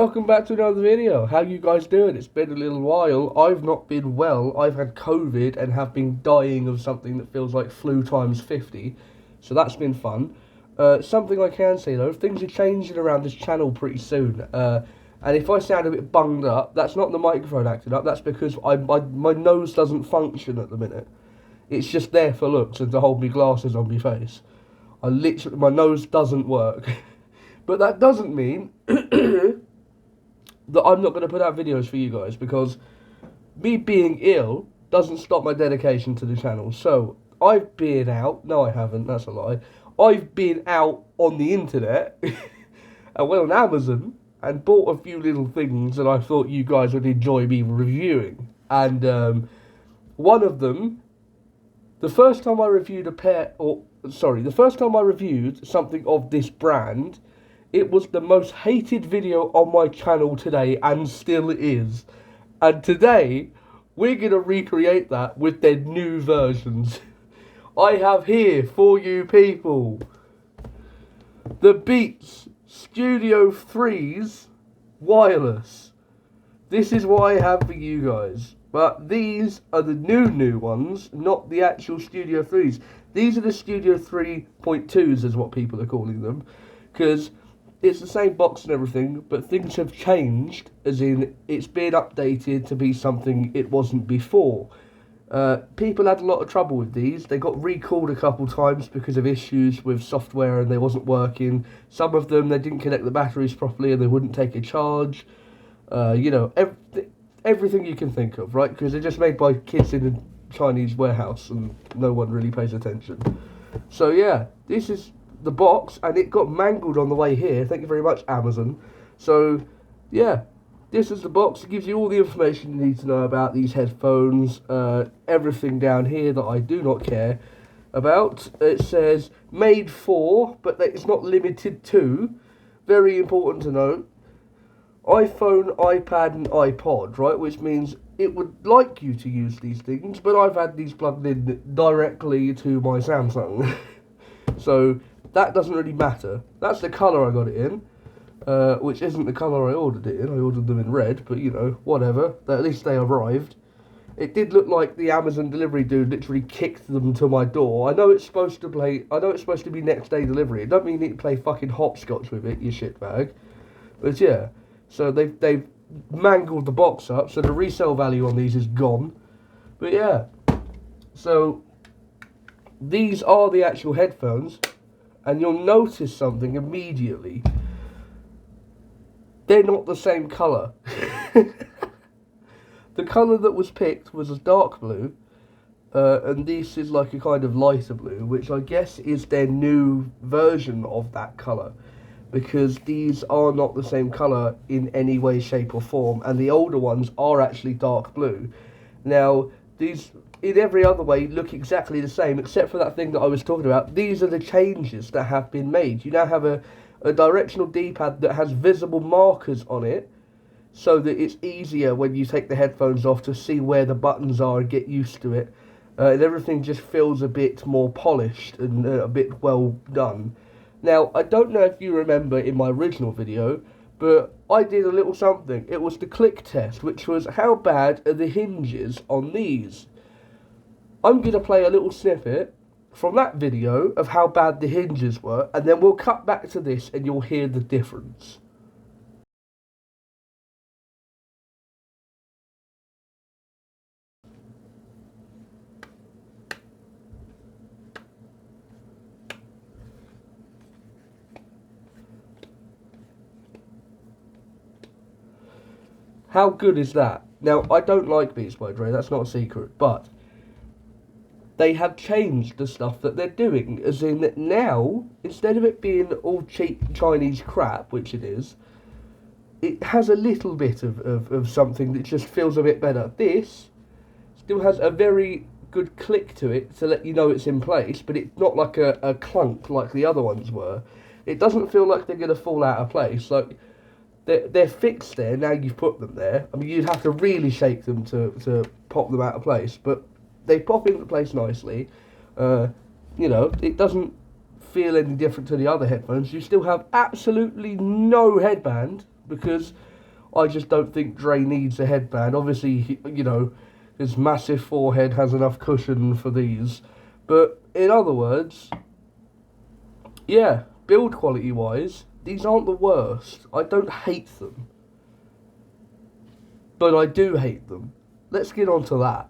Welcome back to another video. How you guys doing? It's been a little while. I've not been well. I've had COVID and have been dying of something that feels like flu times 50. So that's been fun. Something I can say though, things are changing around this channel pretty soon. And if I sound a bit bunged up, that's not the microphone acting up. That's because my nose doesn't function at the minute. It's just there for looks and to hold me glasses on my face. My nose doesn't work. But that doesn't mean that I'm not going to put out videos for you guys, because me being ill doesn't stop my dedication to the channel. So, I've been out. No, I haven't. That's a lie. I've been out on the internet. I went on Amazon and bought a few little things that I thought you guys would enjoy me reviewing. And one of them, the first time I reviewed the first time I reviewed something of this brand, it was the most hated video on my channel today, and still is. And today, we're going to recreate that with their new versions. I have here for you people the Beats Studio 3's wireless. This is what I have for you guys. But these are the new ones, not the actual Studio 3's. These are the Studio 3.2s is what people are calling them. Because it's the same box and everything, but things have changed, as in it's been updated to be something it wasn't before. People had a lot of trouble with these. They got recalled a couple times because of issues with software and they wasn't working. Some of them, they didn't connect the batteries properly and they wouldn't take a charge. Everything you can think of, right? Because they're just made by kids in a Chinese warehouse and no one really pays attention. So yeah, this is the box, and it got mangled on the way here. Thank you very much, Amazon. So yeah, this is the box. It gives you all the information you need to know about these headphones, everything down here that I do not care about. It says made for, but it's not limited to. Very important to note. iPhone, iPad and iPod, right, which means it would like you to use these things, but I've had these plugged in directly to my Samsung. So that doesn't really matter. That's the colour I got it in, which isn't the colour I ordered it in. I ordered them in red, but you know, whatever. At least they arrived. It did look like the Amazon delivery dude literally kicked them to my door. I know it's supposed to be next day delivery. It don't mean you need to play fucking hopscotch with it, you shitbag. But yeah, so they've mangled the box up, so the resale value on these is gone. But yeah, so these are the actual headphones. And you'll notice something immediately. They're not the same colour. The colour that was picked was a dark blue. And this is like a kind of lighter blue, which I guess is their new version of that colour. Because these are not the same colour in any way, shape or form. And the older ones are actually dark blue. Now, these, in every other way, look exactly the same, except for that thing that I was talking about. These are the changes that have been made. You now have a directional D-pad that has visible markers on it, so that it's easier when you take the headphones off to see where the buttons are and get used to it. And everything just feels a bit more polished and a bit well done. Now, I don't know if you remember in my original video, but I did a little something. It was the click test, which was how bad are the hinges on these. I'm going to play a little snippet from that video of how bad the hinges were, and then we'll cut back to this and you'll hear the difference. How good is that? Now, I don't like Beats by Dre, that's not a secret, but they have changed the stuff that they're doing, as in that now, instead of it being all cheap Chinese crap, which it is, it has a little bit of something that just feels a bit better. This still has a very good click to it to let you know it's in place, but it's not like a clunk like the other ones were. It doesn't feel like they're going to fall out of place. Like, they're fixed there, now you've put them there. I mean, you'd have to really shake them to pop them out of place, but they pop into place nicely. You know, it doesn't feel any different to the other headphones. You still have absolutely no headband, because I just don't think Dre needs a headband. Obviously, you know, his massive forehead has enough cushion for these. But in other words, yeah, build quality wise, these aren't the worst. I don't hate them. But I do hate them. Let's get on to that.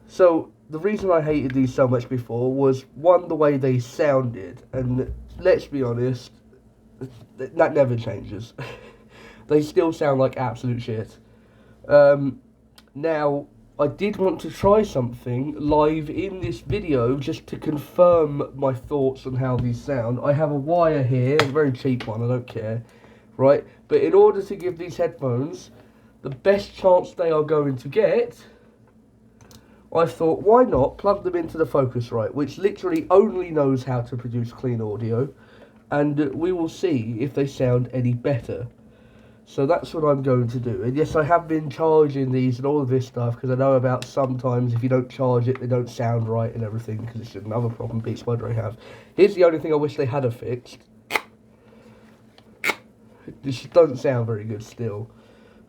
So, the reason I hated these so much before was, one, the way they sounded. And let's be honest, that never changes. They still sound like absolute shit. Now, I did want to try something live in this video just to confirm my thoughts on how these sound. I have a wire here, a very cheap one, I don't care, right? But in order to give these headphones the best chance they are going to get, I thought, why not plug them into the Focusrite, which literally only knows how to produce clean audio, and we will see if they sound any better. So that's what I'm going to do. And yes, I have been charging these and all of this stuff, because I know about sometimes if you don't charge it, they don't sound right and everything, because it's another problem Beats by Dre have. Here's the only thing I wish they had fixed. This doesn't sound very good still.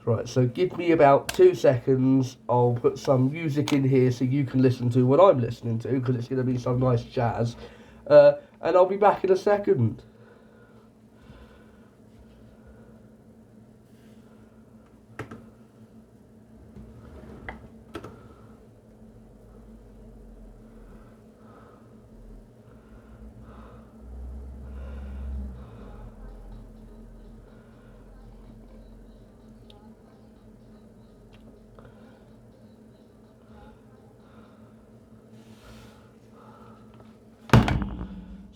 Right, so give me about 2 seconds. I'll put some music in here so you can listen to what I'm listening to, because it's going to be some nice jazz. And I'll be back in a second.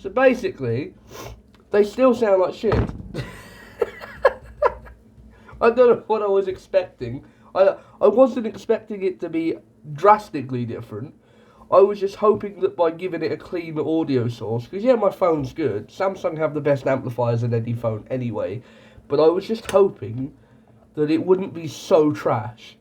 So basically, they still sound like shit. I don't know what I was expecting. I wasn't expecting it to be drastically different. I was just hoping that by giving it a clean audio source, because yeah, my phone's good. Samsung have the best amplifiers in any phone anyway. But I was just hoping that it wouldn't be so trash.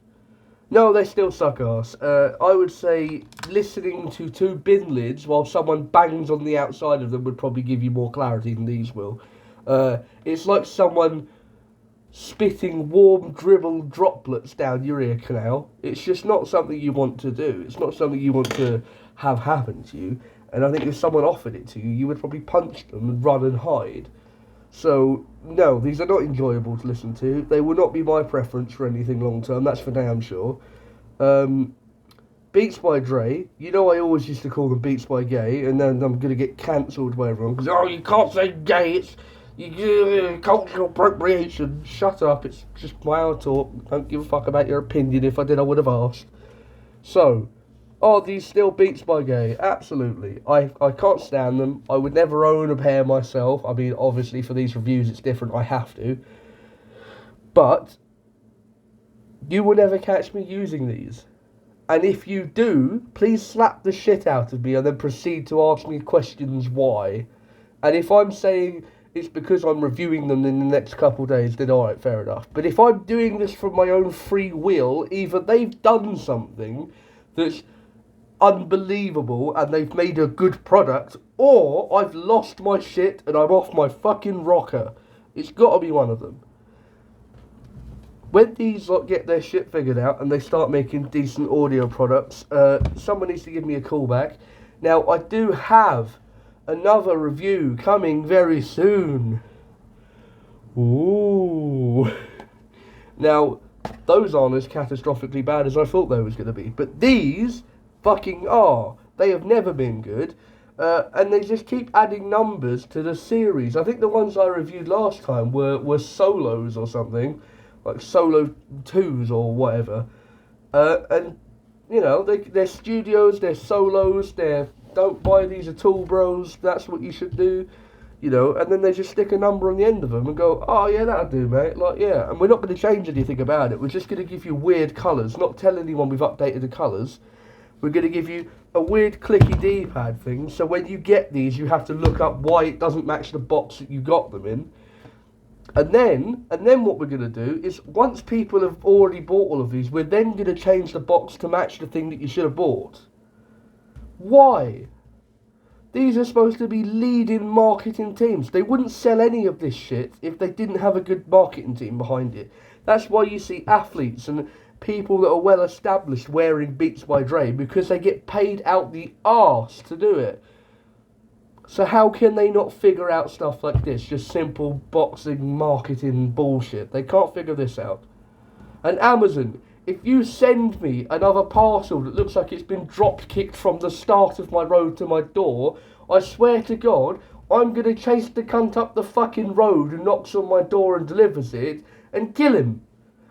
No, they still suck ass. I would say listening to 2 bin lids while someone bangs on the outside of them would probably give you more clarity than these will. It's like someone spitting warm dribble droplets down your ear canal. It's just not something you want to do. It's not something you want to have happen to you. And I think if someone offered it to you, you would probably punch them and run and hide. So, no, these are not enjoyable to listen to. They will not be my preference for anything long term, that's for damn sure. Beats by Dre, you know I always used to call them Beats by Gay, and then I'm going to get cancelled by everyone, because, oh, you can't say gay, it's cultural appropriation. Shut up, it's just my own talk. Don't give a fuck about your opinion. If I did, I would have asked. So, are these still Beats by Gay? Absolutely. I can't stand them. I would never own a pair myself. I mean, obviously for these reviews it's different, I have to. But you will never catch me using these. And if you do, please slap the shit out of me and then proceed to ask me questions why. And if I'm saying it's because I'm reviewing them in the next couple of days, then alright, fair enough. But if I'm doing this from my own free will, either they've done something that's unbelievable and they've made a good product, or I've lost my shit and I'm off my fucking rocker. It's got to be one of them. When these lot get their shit figured out and they start making decent audio products, someone needs to give me a call back. Now, I do have another review coming very soon. Ooh. Now, those aren't as catastrophically bad as I thought they was going to be, but these fucking are. They have never been good, and they just keep adding numbers to the series. I think the ones I reviewed last time were solos or something, like solo 2s or whatever, and you know, they're studios, they're solos, they're don't buy these at all, bros, that's what you should do, you know, and then they just stick a number on the end of them and go, oh yeah, that'll do, mate, like, yeah, and we're not going to change anything about it, we're just going to give you weird colours, not tell anyone we've updated the colours. We're going to give you a weird clicky D-pad thing, so when you get these, you have to look up why it doesn't match the box that you got them in. And then what we're going to do is, once people have already bought all of these, we're then going to change the box to match the thing that you should have bought. Why? These are supposed to be leading marketing teams. They wouldn't sell any of this shit if they didn't have a good marketing team behind it. That's why you see athletes and people that are well established wearing Beats by Dre, because they get paid out the arse to do it. So how can they not figure out stuff like this? Just simple boxing marketing bullshit. They can't figure this out. And Amazon, if you send me another parcel that looks like it's been drop-kicked from the start of my road to my door, I swear to God, I'm going to chase the cunt up the fucking road who knocks on my door and delivers it and kill him.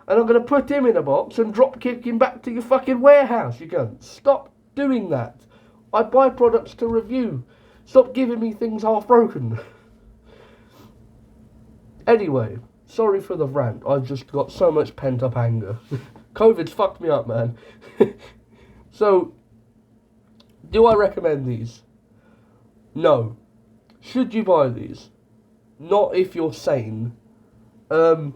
And I'm going to put him in a box and drop-kick him back to your fucking warehouse, you cunt. Stop doing that. I buy products to review. Stop giving me things half-broken. Anyway, sorry for the rant. I've just got so much pent-up anger. COVID's fucked me up, man. So, do I recommend these? No. Should you buy these? Not if you're sane. For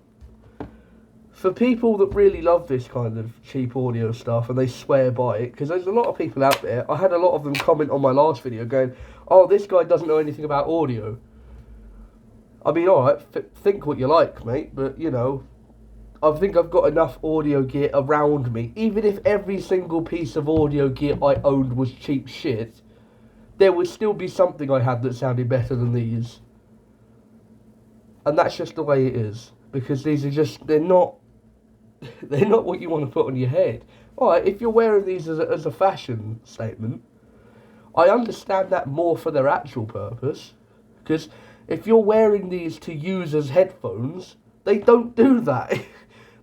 people that really love this kind of cheap audio stuff and they swear by it, because there's a lot of people out there, I had a lot of them comment on my last video going, oh, this guy doesn't know anything about audio. I mean, alright, think what you like, mate, but, you know, I think I've got enough audio gear around me. Even if every single piece of audio gear I owned was cheap shit, there would still be something I had that sounded better than these. And that's just the way it is. Because these are just, they're not what you want to put on your head. Alright, if you're wearing these as a fashion statement, I understand that more for their actual purpose. Because if you're wearing these to use as headphones, they don't do that.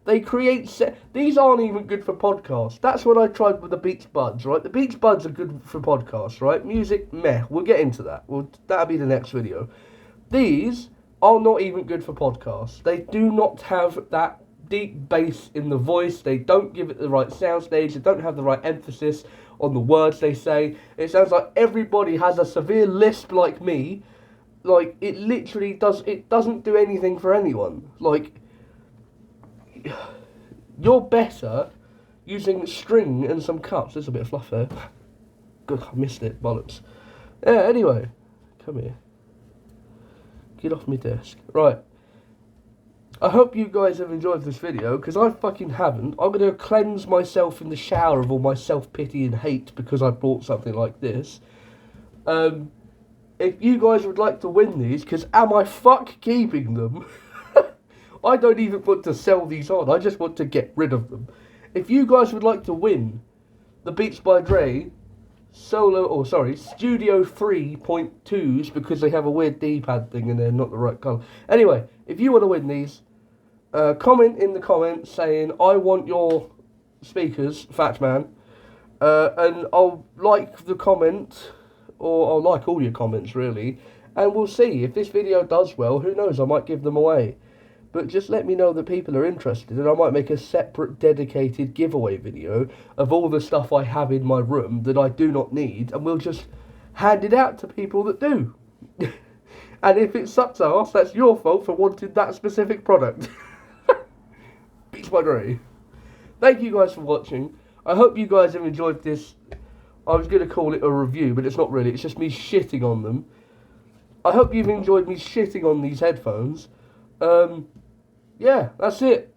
They create these aren't even good for podcasts. That's what I tried with the Beats Buds, right? The Beats Buds are good for podcasts, right? Music, meh. We'll get into that. That'll be the next video. These are not even good for podcasts. They do not have that deep bass in the voice. They don't give it the right sound stage. They don't have the right emphasis on the words they say. It sounds like everybody has a severe lisp like me. Like, it literally doesn't do anything for anyone. Like, you're better using string and some cuts. There's a bit of fluff there. Good, I missed it, bollocks. Yeah, anyway, come here. Get off my desk. Right. I hope you guys have enjoyed this video, because I fucking haven't. I'm going to cleanse myself in the shower of all my self-pity and hate because I bought something like this. If you guys would like to win these, because am I fuck keeping them? I don't even want to sell these on, I just want to get rid of them. If you guys would like to win the Beats by Dre Studio 3.2s, because they have a weird D-pad thing and they're not the right colour. Anyway, if you want to win these, comment in the comments saying, I want your speakers, Fat Man, and I'll like the comment, or I'll like all your comments really, and we'll see. If this video does well, who knows, I might give them away. But just let me know that people are interested, and I might make a separate dedicated giveaway video of all the stuff I have in my room that I do not need, and we'll just hand it out to people that do. And if it sucks ass, that's your fault for wanting that specific product. Beats by Dre. Thank you guys for watching. I hope you guys have enjoyed this. I was going to call it a review, but it's not really. It's just me shitting on them. I hope you've enjoyed me shitting on these headphones. Yeah, that's it.